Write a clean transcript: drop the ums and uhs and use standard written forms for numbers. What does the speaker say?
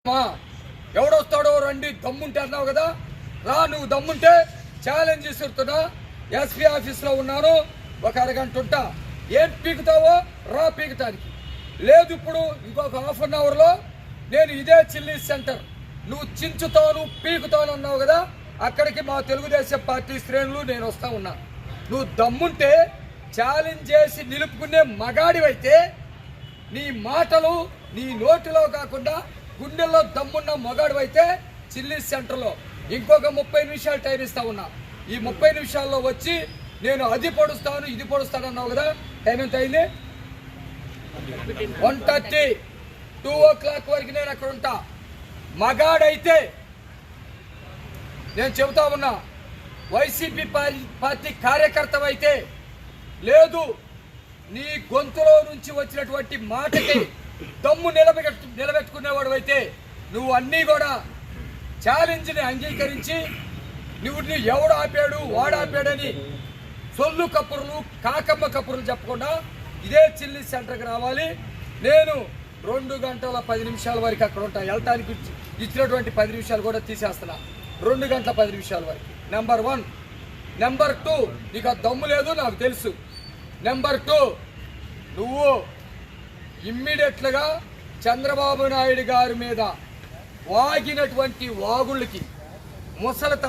ఎవడొస్తాడో రండి దమ్ముంటే అన్నావు కదా, రా. నువ్వు దమ్ముంటే ఛాలెంజ్ చేస్తున్నా. ఎస్పీ ఆఫీస్లో ఉన్నాను, ఒక అరగంట ఉంటా. ఏం పీకుతావో రా పీకటానికి. లేదు ఇప్పుడు ఇంకొక హాఫ్ అన్ అవర్లో నేను ఇదే చిల్లీ సెంటర్ నువ్వు చించుతాను పీకుతాను అన్నావు కదా, అక్కడికి మా తెలుగుదేశం పార్టీ శ్రేణులు నేను వస్తా ఉన్నా. నువ్వు దమ్ముంటే ఛాలెంజ్ చేసి నిలుపుకునే మగాడివైతే నీ మాటలు నీ నోటిలో కాకుండా గుండెల్లో దమ్మున్న మగాడివైతే చిల్లీ సెంటర్లో ఇంకొక 30 నిమిషాలు టైం ఇస్తా ఉన్నా. ఈ 30 నిమిషాల్లో వచ్చి నేను అది పొడుస్తాను ఇది పొడుస్తాను అన్నావు కదా. టైం ఎంత అయింది? 1:30, 2 o'clock వరకు నేను అక్కడ ఉంటా. మగాడైతే నేను చెబుతా ఉన్నా, వైసీపీ పార్టీ కార్యకర్తవైతే లేదు, నీ గొంతులో నుంచి వచ్చినటువంటి మాటకి దమ్ము నిలబెట్టుకునేవాడు అయితే నువ్వు అన్నీ కూడా ఛాలెంజ్ని అంగీకరించి నువ్వు ఎవడు ఆపాడు వాడు ఆపాడని సొల్లు కప్పుర్లు కాకమ్మ కప్పుర్లు చెప్పకుండా ఇదే చిల్లీ సెంటర్కి రావాలి. నేను 2 గంటల 10 నిమిషాల వరకు అక్కడ ఉంటా. వెళ్ళటానికి ఇచ్చినటువంటి 10 నిమిషాలు కూడా తీసేస్తున్నా. 2 గంటల 10 నిమిషాల వరకు. నెంబర్ 1. నెంబర్ 2, నీకు ఆ దమ్ము లేదు నాకు తెలుసు. నెంబర్ 2, నువ్వు ఇమ్మీడియట్లుగా చంద్రబాబు నాయుడు గారి మీద వాగినటువంటి వాగుళ్ళకి ముసలితనం